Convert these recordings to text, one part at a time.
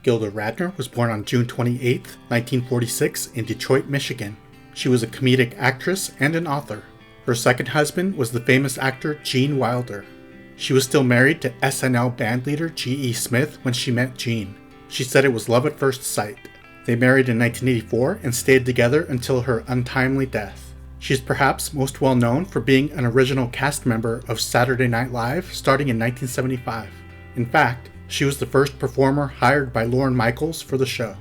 Gilda Radner was born on June 28, 1946 in Detroit, Michigan. She was a comedic actress and an author. Her second husband was the famous actor Gene Wilder. She was still married to SNL bandleader G.E. Smith when she met Gene. She said it was love at first sight. They married in 1984 and stayed together until her untimely death. She is perhaps most well known for being an original cast member of Saturday Night Live starting in 1975. In fact, she was the first performer hired by Lorne Michaels for the show.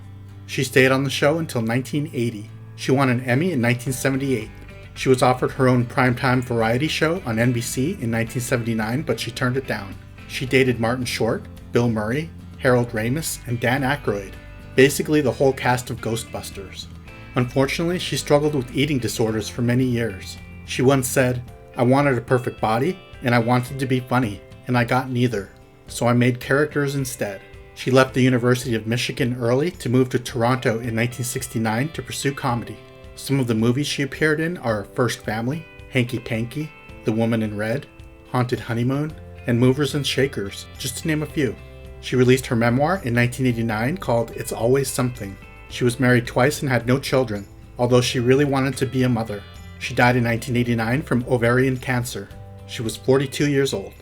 She stayed on the show until 1980. She won an Emmy in 1978. She was offered her own primetime variety show on NBC in 1979, but she turned it down. She dated Martin Short, Bill Murray, Harold Ramis, and Dan Aykroyd, basically the whole cast of Ghostbusters. Unfortunately, she struggled with eating disorders for many years. She once said, "I wanted a perfect body, and I wanted to be funny, and I got neither. So I made characters instead." She left the University of Michigan early to move to Toronto in 1969 to pursue comedy. Some of the movies she appeared in are First Family, Hanky Panky, The Woman in Red, Haunted Honeymoon, and Movers and Shakers, just to name a few. She released her memoir in 1989 called It's Always Something. She was married twice and had no children, although she really wanted to be a mother. She died in 1989 from ovarian cancer. She was 42 years old.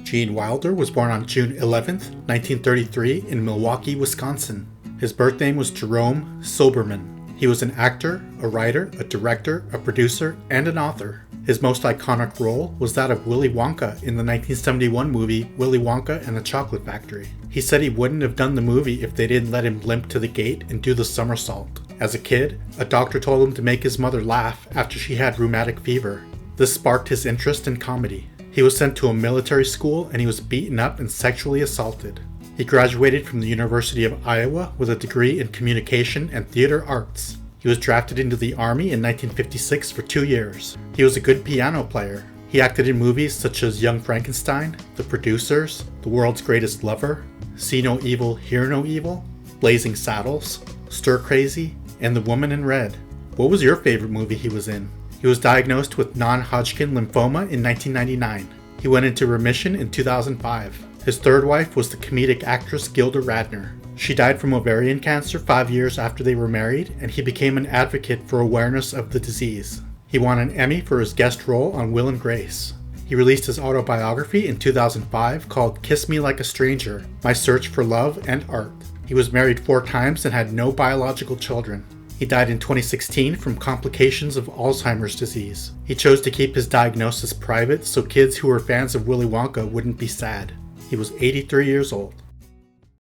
Gene Wilder was born on June 11, 1933 in Milwaukee, Wisconsin. His birth name was Jerome Silberman. He was an actor, a writer, a director, a producer, and an author. His most iconic role was that of Willy Wonka in the 1971 movie Willy Wonka and the Chocolate Factory. He said he wouldn't have done the movie if they didn't let him limp to the gate and do the somersault. As a kid, a doctor told him to make his mother laugh after she had rheumatic fever. This sparked his interest in comedy. He was sent to a military school and he was beaten up and sexually assaulted. He graduated from the University of Iowa with a degree in communication and theater arts. He was drafted into the Army in 1956 for 2 years. He was a good piano player. He acted in movies such as Young Frankenstein, The Producers, The World's Greatest Lover, See No Evil, Hear No Evil, Blazing Saddles, Stir Crazy, and The Woman in Red. What was your favorite movie he was in? He was diagnosed with non-Hodgkin lymphoma in 1999. He went into remission in 2005. His third wife was the comedic actress Gilda Radner. She died from ovarian cancer 5 years after they were married, and he became an advocate for awareness of the disease. He won an Emmy for his guest role on Will and Grace. He released his autobiography in 2005 called Kiss Me Like a Stranger, My Search for Love and Art. He was married 4 times and had no biological children. He died in 2016 from complications of Alzheimer's disease. He chose to keep his diagnosis private so kids who were fans of Willy Wonka wouldn't be sad. He was 83 years old.